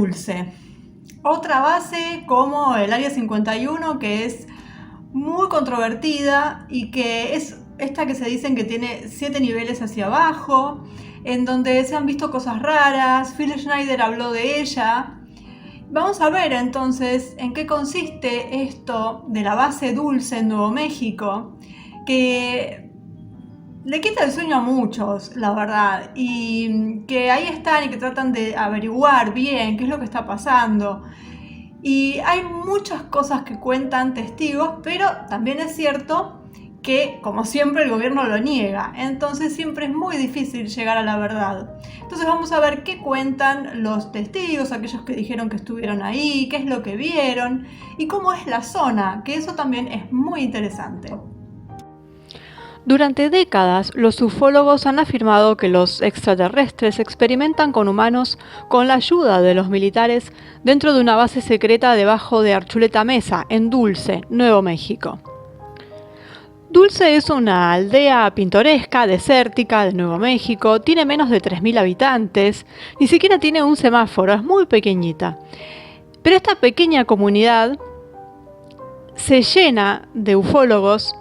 Dulce. Otra base como el Área 51, que es muy controvertida y que es esta que se dicen que tiene 7 niveles hacia abajo, en donde se han visto cosas raras. Phil Schneider habló de ella. Vamos a ver entonces en qué consiste esto de la base Dulce en Nuevo México, que le quita el sueño a muchos, la verdad, y que ahí están y que tratan de averiguar bien qué es lo que está pasando. Y hay muchas cosas que cuentan testigos, pero también es cierto que, como siempre, el gobierno lo niega. Entonces siempre es muy difícil llegar a la verdad. Entonces vamos a ver qué cuentan los testigos, aquellos que dijeron que estuvieron ahí, qué es lo que vieron y cómo es la zona, que eso también es muy interesante. Durante décadas, los ufólogos han afirmado que los extraterrestres experimentan con humanos con la ayuda de los militares dentro de una base secreta debajo de Archuleta Mesa, en Dulce, Nuevo México. Dulce es una aldea pintoresca, desértica de Nuevo México, tiene menos de 3.000 habitantes, ni siquiera tiene un semáforo, es muy pequeñita. Pero esta pequeña comunidad se llena de ufólogos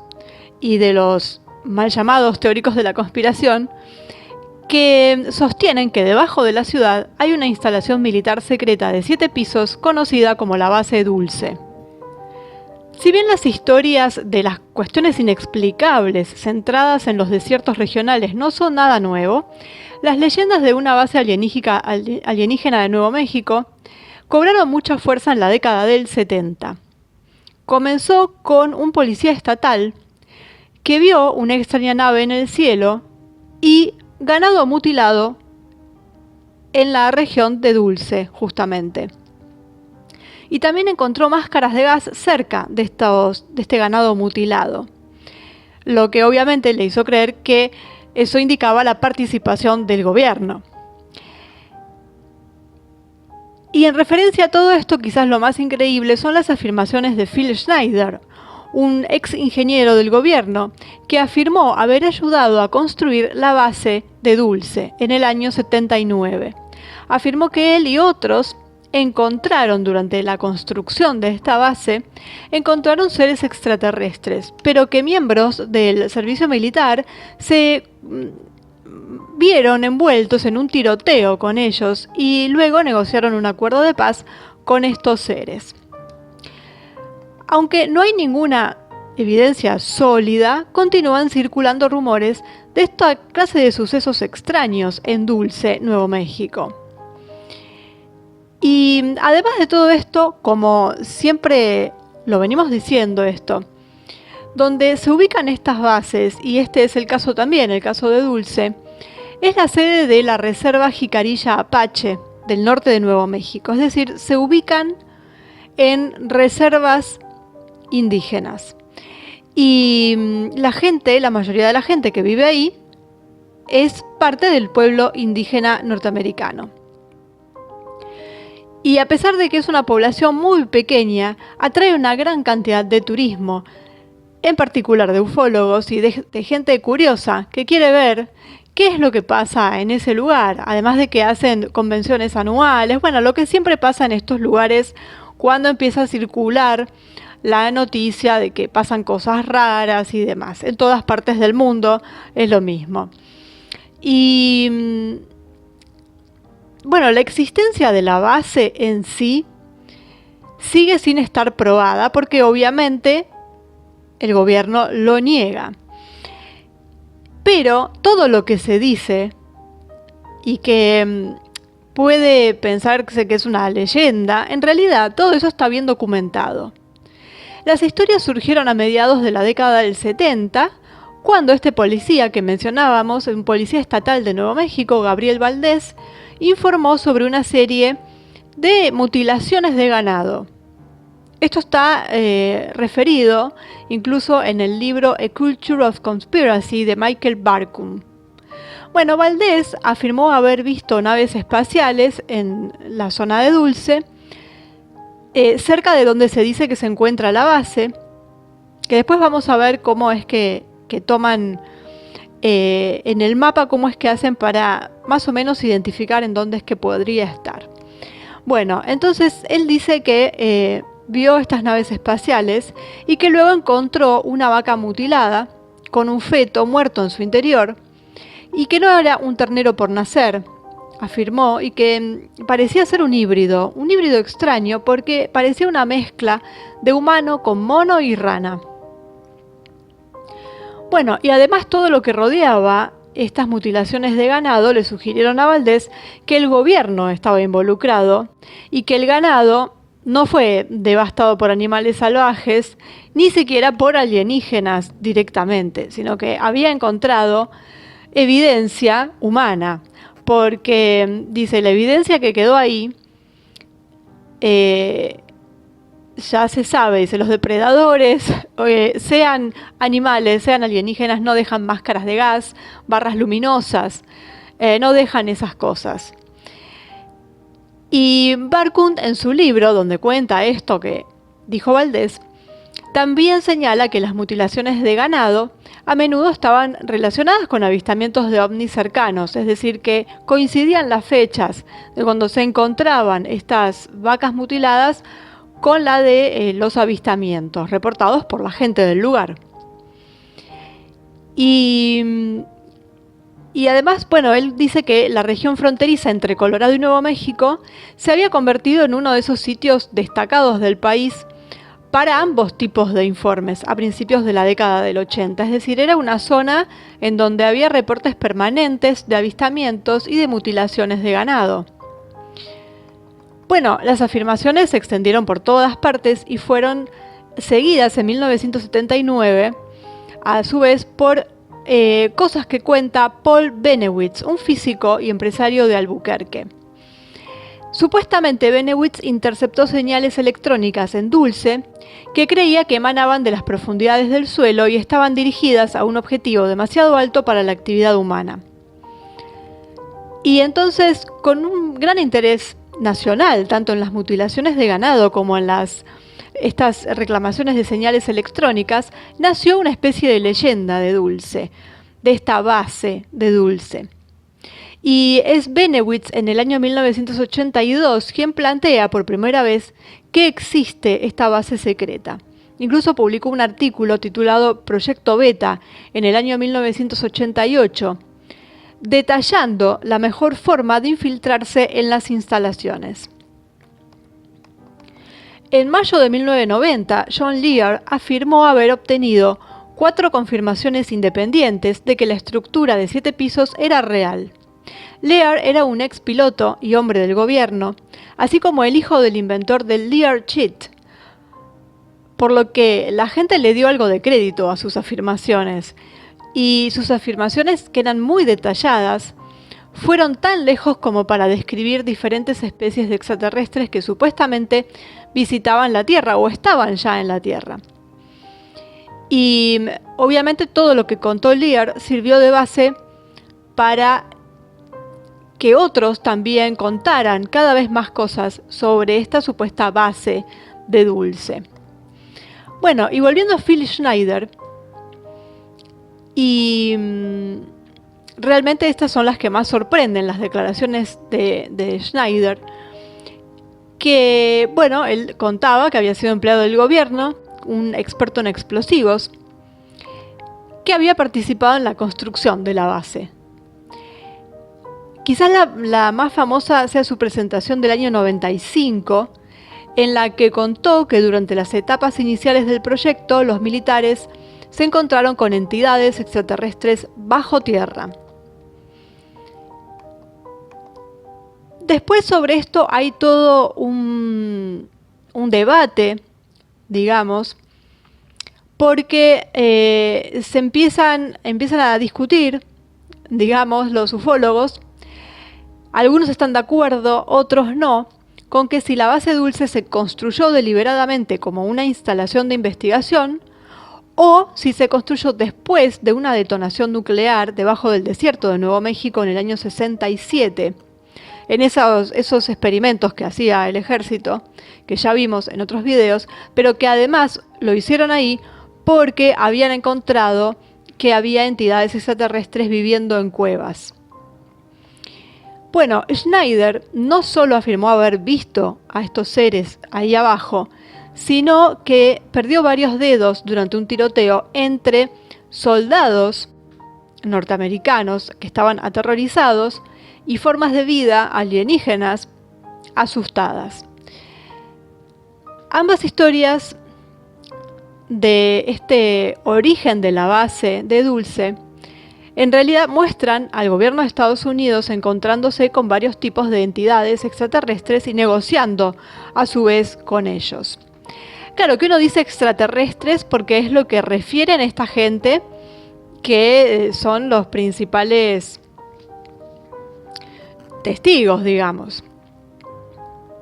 y de los mal llamados teóricos de la conspiración, que sostienen que debajo de la ciudad hay una instalación militar secreta de 7 pisos conocida como la base Dulce. Si bien las historias de las cuestiones inexplicables centradas en los desiertos regionales no son nada nuevo, las leyendas de una base alienígena de Nuevo México cobraron mucha fuerza en la década del 70. Comenzó con un policía estatal que vio una extraña nave en el cielo y ganado mutilado en la región de Dulce, justamente. Y también encontró máscaras de gas cerca de este ganado mutilado, lo que obviamente le hizo creer que eso indicaba la participación del gobierno. Y en referencia a todo esto, quizás lo más increíble son las afirmaciones de Phil Schneider, un ex ingeniero del gobierno, que afirmó haber ayudado a construir la base de Dulce en el año 79. Afirmó que él y otros encontraron durante la construcción de esta base, encontraron seres extraterrestres, pero que miembros del servicio militar se vieron envueltos en un tiroteo con ellos y luego negociaron un acuerdo de paz con estos seres. Aunque no hay ninguna evidencia sólida, continúan circulando rumores de esta clase de sucesos extraños en Dulce, Nuevo México. Y además de todo esto, como siempre lo venimos diciendo esto, donde se ubican estas bases, y este es el caso también, el caso de Dulce, es la sede de la Reserva Jicarilla Apache del norte de Nuevo México. Es decir, se ubican en reservas indígenas. Y la mayoría de la gente que vive ahí, es parte del pueblo indígena norteamericano. Y a pesar de que es una población muy pequeña, atrae una gran cantidad de turismo, en particular de ufólogos y de gente curiosa que quiere ver qué es lo que pasa en ese lugar, además de que hacen convenciones anuales, bueno, lo que siempre pasa en estos lugares cuando empieza a circular la noticia de que pasan cosas raras y demás. En todas partes del mundo es lo mismo. Y bueno, la existencia de la base en sí sigue sin estar probada porque obviamente el gobierno lo niega. Pero todo lo que se dice y que puede pensarse que es una leyenda, en realidad todo eso está bien documentado. Las historias surgieron a mediados de la década del 70, cuando este policía que mencionábamos, un policía estatal de Nuevo México, Gabriel Valdés, informó sobre una serie de mutilaciones de ganado. Esto está referido incluso en el libro A Culture of Conspiracy de Michael Barkun. Bueno, Valdés afirmó haber visto naves espaciales en la zona de Dulce, cerca de donde se dice que se encuentra la base, que después vamos a ver cómo es que toman en el mapa, cómo es que hacen para más o menos identificar en dónde es que podría estar. Bueno, entonces él dice que vio estas naves espaciales y que luego encontró una vaca mutilada con un feto muerto en su interior y que no era un ternero por nacer, afirmó, y que parecía ser un híbrido extraño porque parecía una mezcla de humano con mono y rana. Bueno, y además todo lo que rodeaba estas mutilaciones de ganado le sugirieron a Valdés que el gobierno estaba involucrado y que el ganado no fue devastado por animales salvajes, ni siquiera por alienígenas directamente, sino que había encontrado evidencia humana, porque dice, la evidencia que quedó ahí ya se sabe, dice, los depredadores, sean animales, sean alienígenas, no dejan máscaras de gas, barras luminosas, no dejan esas cosas. Y Berkund, en su libro, donde cuenta esto que dijo Valdés, también señala que las mutilaciones de ganado a menudo estaban relacionadas con avistamientos de ovnis cercanos, es decir, que coincidían las fechas de cuando se encontraban estas vacas mutiladas con la de los avistamientos reportados por la gente del lugar. Y además, bueno, él dice que la región fronteriza entre Colorado y Nuevo México se había convertido en uno de esos sitios destacados del país para ambos tipos de informes a principios de la década del 80. Es decir, era una zona en donde había reportes permanentes de avistamientos y de mutilaciones de ganado. Bueno, las afirmaciones se extendieron por todas partes y fueron seguidas en 1979, a su vez, por cosas que cuenta Paul Benewitz, un físico y empresario de Albuquerque. Supuestamente Benewitz interceptó señales electrónicas en Dulce que creía que emanaban de las profundidades del suelo y estaban dirigidas a un objetivo demasiado alto para la actividad humana. Y entonces, con un gran interés nacional, tanto en las mutilaciones de ganado como en estas reclamaciones de señales electrónicas, nació una especie de leyenda de Dulce, de esta base de Dulce. Y es Benewitz en el año 1982 quien plantea por primera vez que existe esta base secreta. Incluso publicó un artículo titulado Proyecto Beta en el año 1988, detallando la mejor forma de infiltrarse en las instalaciones. En mayo de 1990, John Lear afirmó haber obtenido 4 confirmaciones independientes de que la estructura de 7 pisos era real. Lear era un ex piloto y hombre del gobierno, así como el hijo del inventor del Lear Cheat, por lo que la gente le dio algo de crédito a sus afirmaciones, y sus afirmaciones, que eran muy detalladas, fueron tan lejos como para describir diferentes especies de extraterrestres que supuestamente visitaban la Tierra o estaban ya en la Tierra. Y obviamente todo lo que contó Lear sirvió de base para que otros también contaran cada vez más cosas sobre esta supuesta base de Dulce. Bueno, y volviendo a Phil Schneider, y realmente estas son las que más sorprenden, las declaraciones de Schneider, que, bueno, él contaba que había sido empleado del gobierno, un experto en explosivos, que había participado en la construcción de la base. Quizás la más famosa sea su presentación del año 95, en la que contó que durante las etapas iniciales del proyecto los militares se encontraron con entidades extraterrestres bajo tierra. Después sobre esto hay todo un debate, digamos, porque se empiezan a discutir, digamos, los ufólogos. Algunos están de acuerdo, otros no, con que si la base Dulce se construyó deliberadamente como una instalación de investigación o si se construyó después de una detonación nuclear debajo del desierto de Nuevo México en el año 67. En esos experimentos que hacía el ejército, que ya vimos en otros videos, pero que además lo hicieron ahí porque habían encontrado que había entidades extraterrestres viviendo en cuevas. Bueno, Schneider no solo afirmó haber visto a estos seres ahí abajo, sino que perdió varios dedos durante un tiroteo entre soldados norteamericanos que estaban aterrorizados y formas de vida alienígenas asustadas. Ambas historias de este origen de la base de Dulce en realidad muestran al gobierno de Estados Unidos encontrándose con varios tipos de entidades extraterrestres y negociando a su vez con ellos. Claro que uno dice extraterrestres porque es lo que refieren a esta gente que son los principales testigos, digamos.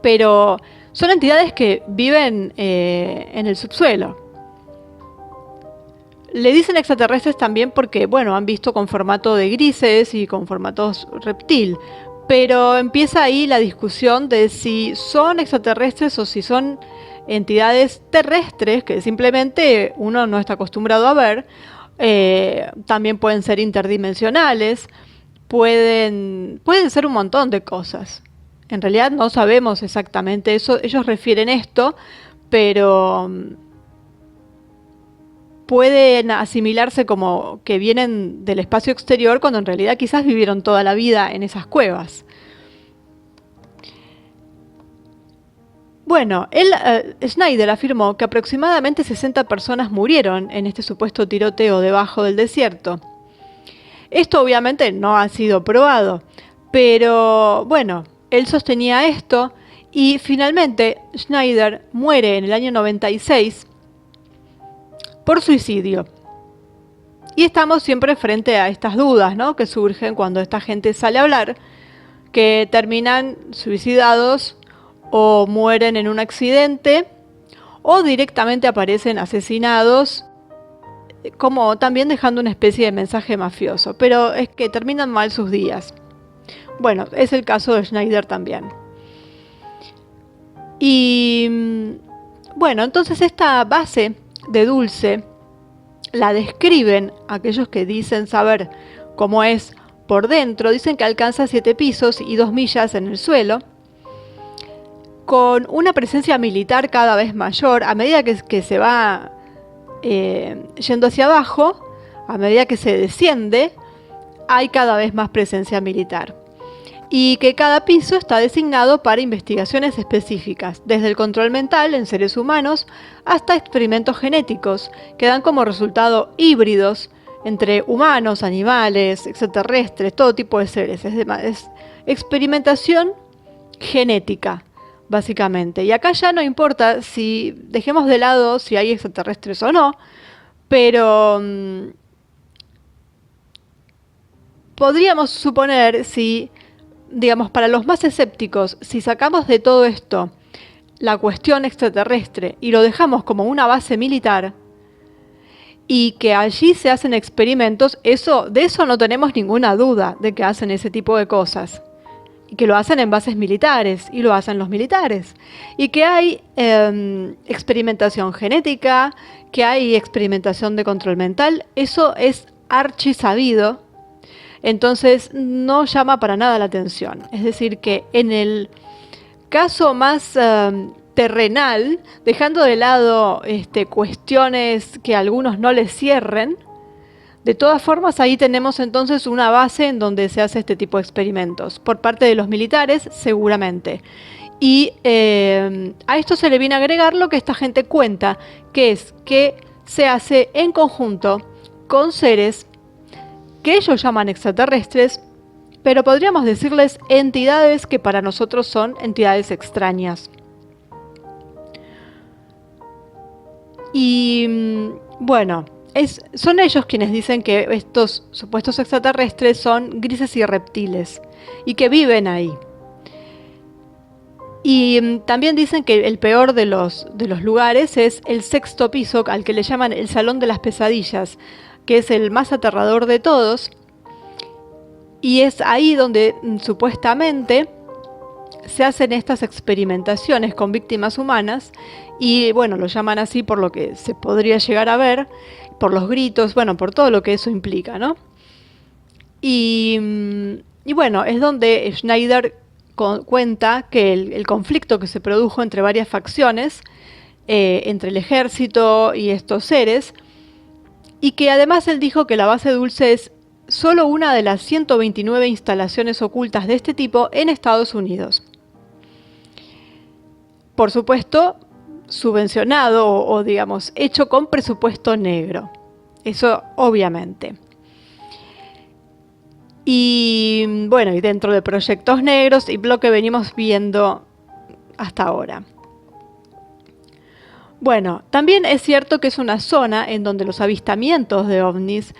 Pero son entidades que viven en el subsuelo. Le dicen extraterrestres también porque, bueno, han visto con formato de grises y con formatos reptil. Pero empieza ahí la discusión de si son extraterrestres o si son entidades terrestres que simplemente uno no está acostumbrado a ver. También pueden ser interdimensionales, pueden ser un montón de cosas. En realidad no sabemos exactamente eso, ellos refieren esto, pero pueden asimilarse como que vienen del espacio exterior cuando en realidad quizás vivieron toda la vida en esas cuevas. Bueno, Schneider afirmó que aproximadamente 60 personas murieron en este supuesto tiroteo debajo del desierto. Esto obviamente no ha sido probado, pero bueno, él sostenía esto y finalmente Schneider muere en el año 96 por suicidio. Y estamos siempre frente a estas dudas, ¿no?, que surgen cuando esta gente sale a hablar, que terminan suicidados o mueren en un accidente o directamente aparecen asesinados, como también dejando una especie de mensaje mafioso, pero es que terminan mal sus días. Bueno, es el caso de Schneider también. Y bueno, entonces esta base de Dulce la describen aquellos que dicen saber cómo es por dentro. Dicen que alcanza 7 pisos y 2 millas en el suelo, con una presencia militar cada vez mayor a medida que se va yendo hacia abajo. A medida que se desciende hay cada vez más presencia militar, y que cada piso está designado para investigaciones específicas, desde el control mental en seres humanos hasta experimentos genéticos que dan como resultado híbridos entre humanos, animales, extraterrestres, todo tipo de seres. Es experimentación genética, básicamente. Y acá ya no importa si dejemos de lado si hay extraterrestres o no, pero podríamos suponer, si digamos, para los más escépticos, si sacamos de todo esto la cuestión extraterrestre y lo dejamos como una base militar y que allí se hacen experimentos, de eso no tenemos ninguna duda, de que hacen ese tipo de cosas. Y que lo hacen en bases militares, y lo hacen los militares. Y que hay experimentación genética, que hay experimentación de control mental, eso es archisabido. Entonces no llama para nada la atención. Es decir, que en el caso más terrenal, dejando de lado cuestiones que a algunos no les cierren, de todas formas ahí tenemos entonces una base en donde se hace este tipo de experimentos, por parte de los militares seguramente. Y a esto se le viene a agregar lo que esta gente cuenta, que es que se hace en conjunto con seres que ellos llaman extraterrestres, pero podríamos decirles entidades que para nosotros son entidades extrañas. Y bueno, son ellos quienes dicen que estos supuestos extraterrestres son grises y reptiles y que viven ahí. Y también dicen que el peor de los lugares es el 6º piso, al que le llaman el Salón de las Pesadillas, que es el más aterrador de todos, y es ahí donde supuestamente se hacen estas experimentaciones con víctimas humanas, y bueno, lo llaman así por lo que se podría llegar a ver, por los gritos, bueno, por todo lo que eso implica, ¿no? Y Y bueno, es donde Schneider cuenta que el conflicto que se produjo entre varias facciones, entre el ejército y estos seres, y que además él dijo que la base Dulce es solo una de las 129 instalaciones ocultas de este tipo en Estados Unidos. Por supuesto, subvencionado o digamos, hecho con presupuesto negro. Eso obviamente. Y bueno, y dentro de proyectos negros y lo que venimos viendo hasta ahora. Bueno, también es cierto que es una zona en donde los avistamientos de ovnis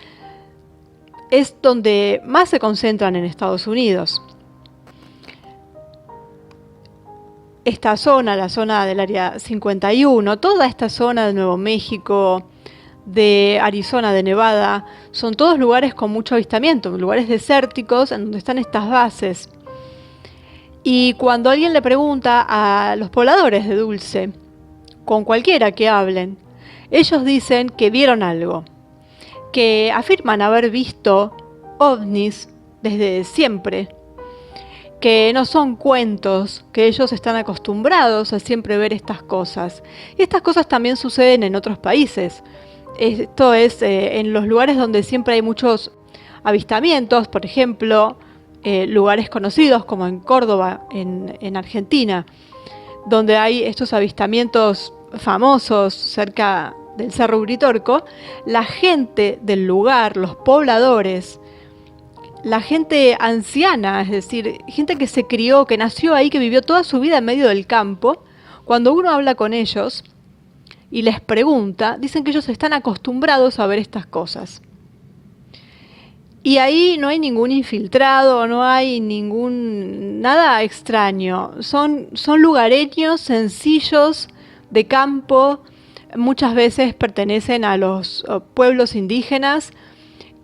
es donde más se concentran en Estados Unidos. Esta zona, la zona del Área 51, toda esta zona de Nuevo México, de Arizona, de Nevada, son todos lugares con mucho avistamiento, lugares desérticos en donde están estas bases. Y cuando alguien le pregunta a los pobladores de Dulce, con cualquiera que hablen, ellos dicen que vieron algo, que afirman haber visto ovnis desde siempre, que no son cuentos, que ellos están acostumbrados a siempre ver estas cosas. Y estas cosas también suceden en otros países. Esto es en los lugares donde siempre hay muchos avistamientos, por ejemplo, lugares conocidos como en Córdoba, en Argentina, donde hay estos avistamientos famosos cerca del Cerro Uritorco. La gente del lugar, los pobladores, la gente anciana, es decir, gente que se crió, que nació ahí, que vivió toda su vida en medio del campo, cuando uno habla con ellos y les pregunta, dicen que ellos están acostumbrados a ver estas cosas. Y ahí no hay ningún infiltrado, no hay nada extraño. Son lugareños sencillos de campo, muchas veces pertenecen a los pueblos indígenas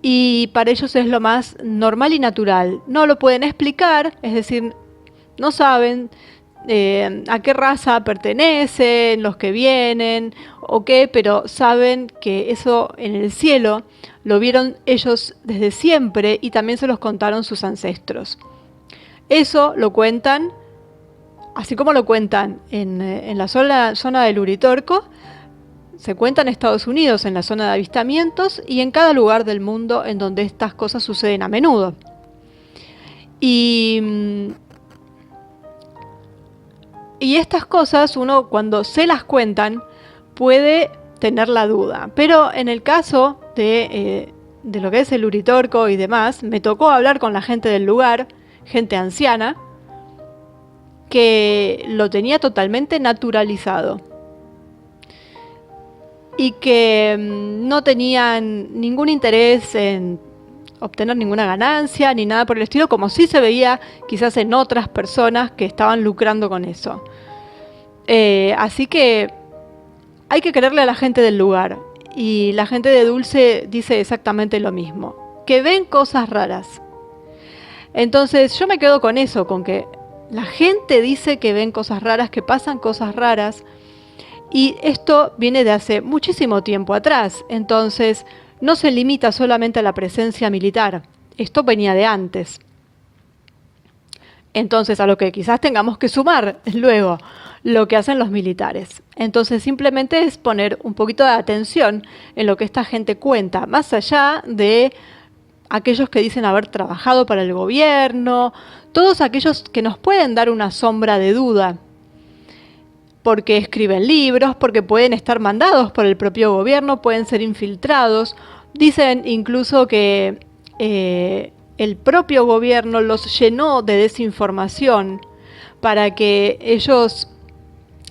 y para ellos es lo más normal y natural. No lo pueden explicar, es decir, no saben a qué raza pertenecen, los que vienen o qué, pero saben que eso en el cielo lo vieron ellos desde siempre y también se los contaron sus ancestros. Eso lo cuentan, así como lo cuentan en la zona del Uritorco, se cuenta en Estados Unidos, en la zona de avistamientos y en cada lugar del mundo en donde estas cosas suceden a menudo. Y estas cosas uno cuando se las cuentan puede tener la duda. Pero en el caso de lo que es el Uritorco y demás, me tocó hablar con la gente del lugar, gente anciana, que lo tenía totalmente naturalizado. Y que no tenían ningún interés en obtener ninguna ganancia ni nada por el estilo, como sí se veía quizás en otras personas que estaban lucrando con eso. Así que hay que creerle a la gente del lugar. Y la gente de Dulce dice exactamente lo mismo, que ven cosas raras. Entonces yo me quedo con eso, con que la gente dice que ven cosas raras, que pasan cosas raras. Y esto viene de hace muchísimo tiempo atrás, entonces no se limita solamente a la presencia militar, esto venía de antes. Entonces a lo que quizás tengamos que sumar luego lo que hacen los militares. Entonces simplemente es poner un poquito de atención en lo que esta gente cuenta, más allá de aquellos que dicen haber trabajado para el gobierno, todos aquellos que nos pueden dar una sombra de duda, porque escriben libros, porque pueden estar mandados por el propio gobierno, pueden ser infiltrados. Dicen incluso que el propio gobierno los llenó de desinformación para que ellos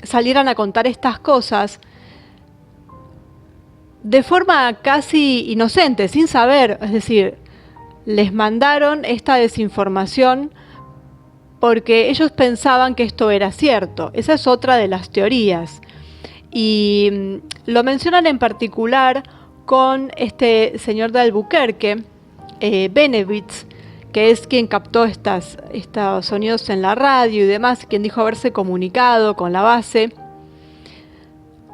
salieran a contar estas cosas de forma casi inocente, sin saber. Es decir, les mandaron esta desinformación porque ellos pensaban que esto era cierto. Esa es otra de las teorías. Y lo mencionan en particular con este señor de Albuquerque, Benevitz, que es quien captó estos sonidos en la radio y demás, quien dijo haberse comunicado con la base.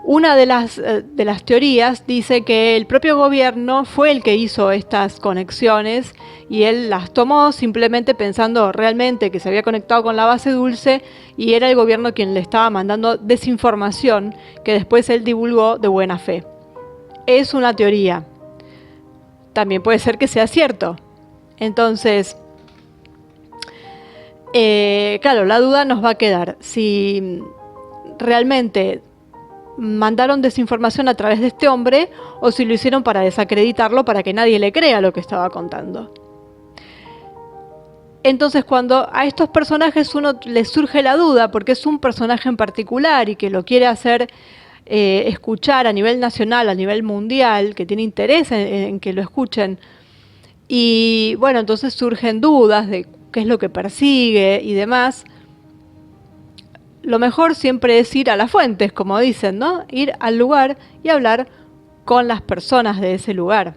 Una de las teorías dice que el propio gobierno fue el que hizo estas conexiones y él las tomó simplemente pensando realmente que se había conectado con la base dulce y era el gobierno quien le estaba mandando desinformación que después él divulgó de buena fe. Es una teoría. También puede ser que sea cierto. Entonces, claro, la duda nos va a quedar si realmente mandaron desinformación a través de este hombre o si lo hicieron para desacreditarlo, para que nadie le crea lo que estaba contando. Entonces, cuando a estos personajes uno les surge la duda, porque es un personaje en particular y que lo quiere hacer escuchar a nivel nacional, a nivel mundial, que tiene interés en que lo escuchen, y bueno, entonces surgen dudas de qué es lo que persigue y demás. Lo mejor siempre es ir a las fuentes, como dicen, ¿no? Ir al lugar y hablar con las personas de ese lugar.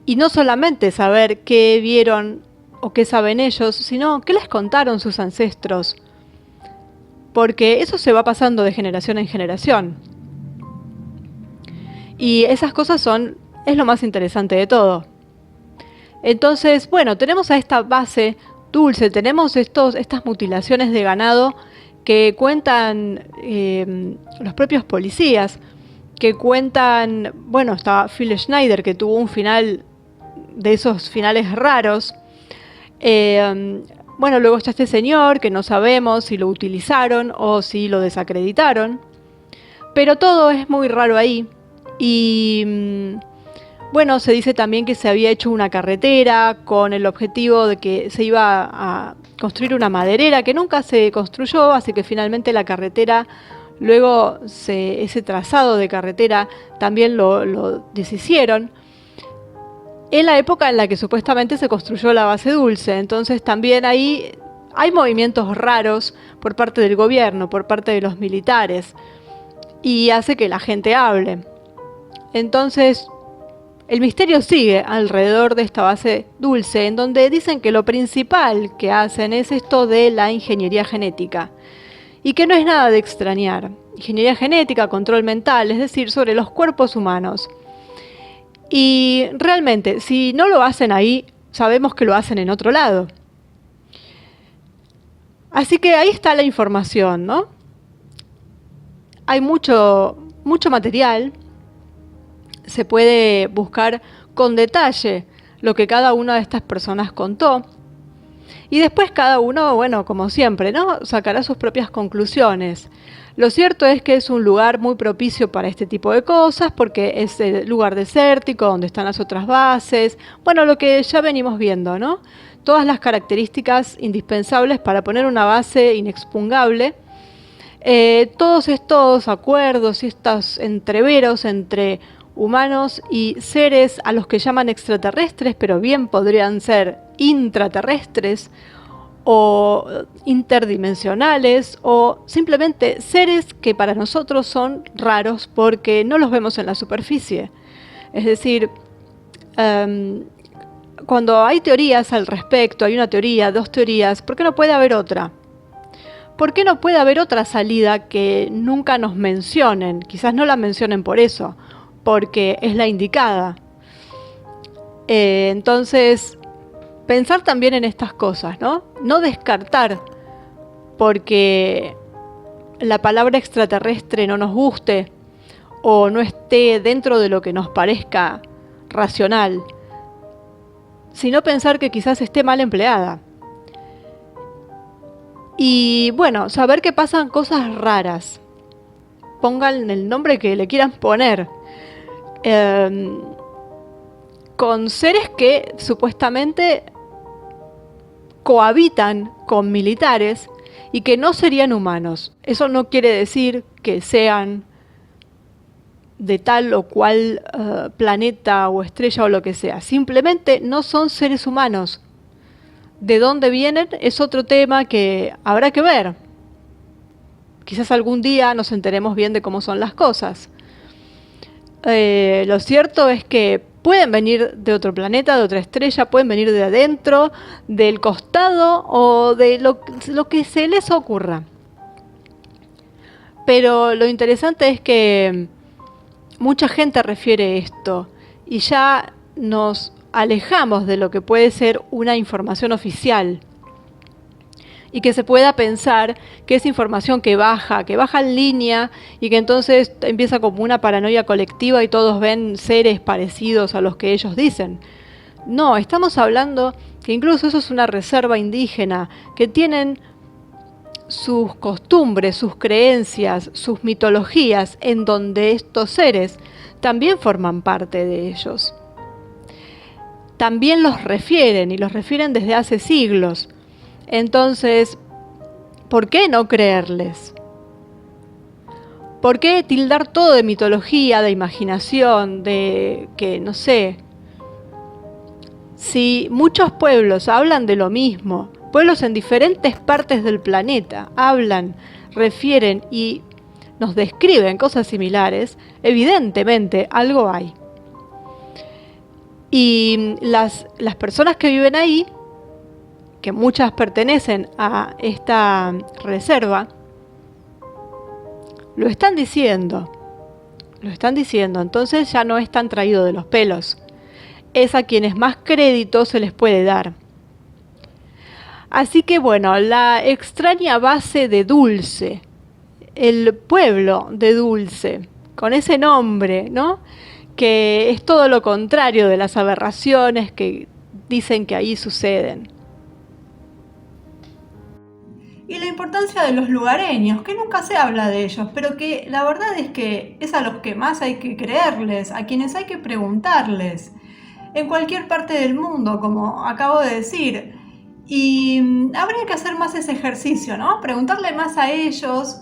Y no solamente saber qué vieron o qué saben ellos, sino qué les contaron sus ancestros. Porque eso se va pasando de generación en generación. Y esas cosas es lo más interesante de todo. Entonces, bueno, tenemos a esta base dulce, tenemos estas mutilaciones de ganado que cuentan los propios policías, que cuentan, bueno, está Phil Schneider, que tuvo un final de esos finales raros. Bueno, luego está este señor, que no sabemos si lo utilizaron o si lo desacreditaron, pero todo es muy raro ahí. Y bueno, se dice también que se había hecho una carretera con el objetivo de que se iba a construir una maderera que nunca se construyó, así que finalmente la carretera, luego ese trazado de carretera también lo deshicieron en la época en la que supuestamente se construyó la base dulce. Entonces también ahí hay movimientos raros por parte del gobierno, por parte de los militares, y hace que la gente hable. Entonces el misterio sigue alrededor de esta base dulce, en donde dicen que lo principal que hacen es esto de la ingeniería genética, y que no es nada de extrañar. Ingeniería genética, control mental, es decir, sobre los cuerpos humanos. Y realmente, si no lo hacen ahí, sabemos que lo hacen en otro lado. Así que ahí está la información, ¿no? Hay mucho material. Se puede buscar con detalle lo que cada una de estas personas contó. Y después cada uno, bueno, como siempre, ¿no?, sacará sus propias conclusiones. Lo cierto es que es un lugar muy propicio para este tipo de cosas, porque es el lugar desértico donde están las otras bases. Bueno, lo que ya venimos viendo, ¿no? Todas las características indispensables para poner una base inexpugnable. Todos estos acuerdos y estos entreveros entre humanos y seres a los que llaman extraterrestres, pero bien podrían ser intraterrestres o interdimensionales o simplemente seres que para nosotros son raros porque no los vemos en la superficie. Es decir, cuando hay teorías al respecto, hay una teoría, dos teorías, ¿por qué no puede haber otra? ¿Por qué no puede haber otra salida que nunca nos mencionen? Quizás no la mencionen por eso, porque es la indicada. Entonces, pensar también en estas cosas, ¿no? No descartar porque la palabra extraterrestre no nos guste o no esté dentro de lo que nos parezca racional, sino pensar que quizás esté mal empleada. Y bueno, saber que pasan cosas raras. Pongan el nombre que le quieran poner. Con seres que supuestamente cohabitan con militares y que no serían humanos. Eso no quiere decir que sean de tal o cual planeta o estrella o lo que sea. Simplemente no son seres humanos. ¿De dónde vienen? Es otro tema que habrá que ver. Quizás algún día nos enteremos bien de cómo son las cosas. Lo cierto es que pueden venir de otro planeta, de otra estrella, pueden venir de adentro, del costado o de lo que se les ocurra. Pero lo interesante es que mucha gente refiere esto y ya nos alejamos de lo que puede ser una información oficial y que se pueda pensar que es información que baja en línea y que entonces empieza como una paranoia colectiva y todos ven seres parecidos a los que ellos dicen. No, estamos hablando que incluso eso es una reserva indígena, que tienen sus costumbres, sus creencias, sus mitologías, en donde estos seres también forman parte de ellos. También los refieren y los refieren desde hace siglos. Entonces, ¿por qué no creerles? ¿Por qué tildar todo de mitología, de imaginación, de que, no sé? Si muchos pueblos hablan de lo mismo, pueblos en diferentes partes del planeta hablan, refieren y nos describen cosas similares, evidentemente algo hay. Y las personas que viven ahí, que muchas pertenecen a esta reserva, lo están diciendo, entonces ya no es tan traído de los pelos, es a quienes más crédito se les puede dar. Así que bueno, la extraña base de Dulce, el pueblo de Dulce, con ese nombre, ¿no? Que es todo lo contrario de las aberraciones que dicen que ahí suceden. Y la importancia de los lugareños, que nunca se habla de ellos, pero que la verdad es que es a los que más hay que creerles, a quienes hay que preguntarles, en cualquier parte del mundo, como acabo de decir. Y habría que hacer más ese ejercicio, ¿no? Preguntarle más a ellos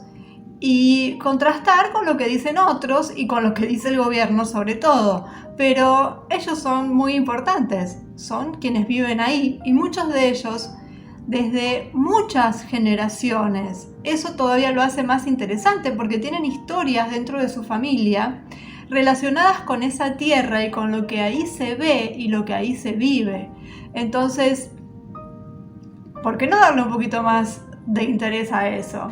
y contrastar con lo que dicen otros y con lo que dice el gobierno sobre todo. Pero ellos son muy importantes, son quienes viven ahí y muchos de ellos desde muchas generaciones. Eso todavía lo hace más interesante porque tienen historias dentro de su familia relacionadas con esa tierra y con lo que ahí se ve y lo que ahí se vive. Entonces, ¿por qué no darle un poquito más de interés a eso?